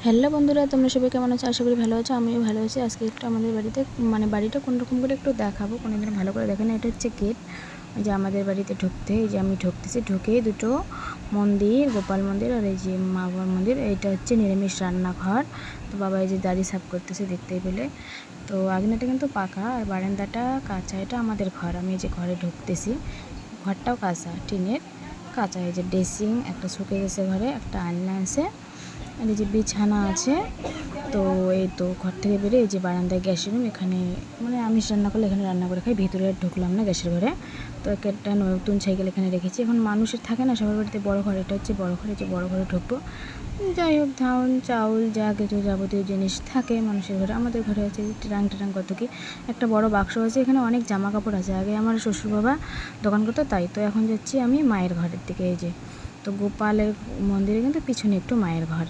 Hello বন্ধুরা, তোমরা সবাই কেমন আছো? আশা করি ভালো আছো। আমিও ভালো আছি। আজকে একটু আমাদের বাড়িতে বাড়িটা কোন রকম করে একটু দেখাবো। কোনোদিন ভালো করে দেখে না। এটা হচ্ছে গেট, যে আমাদের বাড়িতে ঢুকতে, এই যে আমি ঢুকতেছি, ঢুকেই দুটো মন্দির, গোপাল মন্দির আর এই যে মা বাবার মন্দির। এইটা হচ্ছে নিরামিষ রান্নাঘর। তো বাবা এই যে দাড়ি সাফ করতেছে দেখতেই পেলে। তো আগনাটা কিন্তু পাকা আর বারান্দাটা কাঁচা। এটা আমাদের ঘর। আমি এই যে ঘরে ঢুকতেছি, ঘরটাও কাঁচা, টিনের কাঁচা। এই যে ড্রেসিং একটা শুকে গেছে, ঘরে একটা আলনা আছে আর এই যে বিছানা আছে। তো এই তো ঘর থেকে বেরিয়ে এই যে বারান্দায় গ্যাসের রুম, এখানে আমিষ রান্না করলে এখানে রান্না করে খাই। ভিতরে ঢুকলাম না গ্যাসের ঘরে। তো একটা নতুন সাইকেল এখানে রেখেছি। এখন মানুষের থাকে না সবার বাড়িতে বড় ঘর, এটা হচ্ছে বড় ঘর। এই যে বড় ঘরে ঢুকবো। যাই হোক, ধান চাউল যা কিছু যাবতীয় জিনিস থাকে মানুষের ঘরে, আমাদের ঘরে আছে। ট্রাং ট্রাং কত কি, একটা বড় বাক্স আছে। এখানে অনেক জামা কাপড় আছে। আগে আমার শ্বশুর বাবা দোকান করতো, তাই। তো এখন যাচ্ছি আমি মায়ের ঘরের দিকে। এই যে তো গোপালের মন্দিরে কিন্তু পিছনে একটু মায়ের ঘর।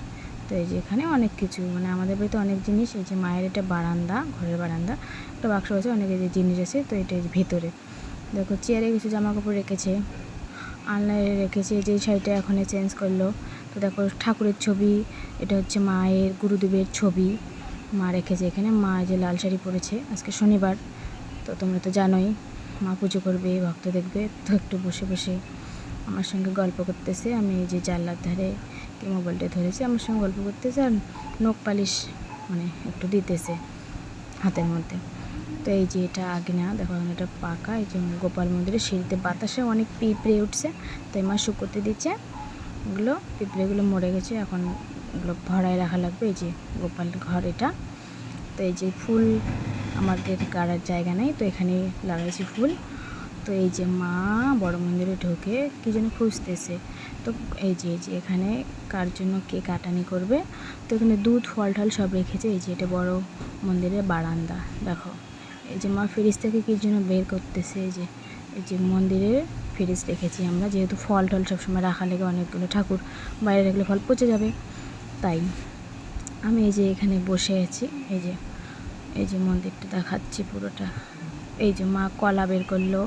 তো এই যে এখানে অনেক কিছু, আমাদের বাড়িতে অনেক জিনিস। এই যে মায়ের এটা বারান্দা, ঘরের বারান্দা, একটা বাক্স আছে, অনেক এই যে জিনিস আছে। তো এটা এই যে ভেতরে দেখো চেয়ারে কিছু জামা কাপড় রেখেছে, আলনায় রেখেছে। যে শাড়িটা এখন চেঞ্জ করলো। তো দেখো ঠাকুরের ছবি, এটা হচ্ছে মায়ের গুরুদেবের ছবি মা রেখেছে এখানে। মা যে লাল শাড়ি পরেছে, আজকে শনিবার, তো তোমরা তো জানোই মা পুজো করবে, ভক্ত দেখবে। তো একটু বসে বসে আমার সঙ্গে গল্প করতেছে। আমি এই যে জানলার ধারে কি মোবাইলটা ধরেছি, আমার সঙ্গে গল্প করতেছে আর নখ পালিশ একটু দিতেছে হাতের মধ্যে। তো এই যে এটা আগনা, দেখো এটা পাকা। এই যে গোপাল মন্দিরের সিঁড়িতে বাতাসে অনেক পিঁপড়ে উঠছে, তো মা শুকোতে দিচ্ছে। এগুলো পিঁপড়েগুলো মরে গেছে, এখন এগুলো ভরায় রাখা লাগবে। এই যে গোপাল ঘর এটা। তো এই যে ফুল আমাদের গাড়ার জায়গা নেই, তো এখানে লাগাইছি ফুল। তো এই যে মা বড় মন্দিরে ঢোকে কী যেন খুঁজতেছে। তো এই যে এখানে কার জন্য কে কাটানি করবে। তো এখানে দুধ ফল টল সব রেখেছে। এই যে এটা বড় মন্দিরের বারান্দা। দেখো এই যে মা ফ্রিজ থেকে কী জন্য বের করতেছে। এই যে মন্দিরে ফ্রিজ রেখেছি আমরা, যেহেতু ফল টল সবসময় রাখা লেগে, অনেকগুলো ঠাকুর বাইরে রাখলে ফল পচে যাবে, তাই। আমি এই যে এখানে বসে আছি। এই যে মন্দিরটা দেখাচ্ছি পুরোটা। এই যে মা কলা বের করলো।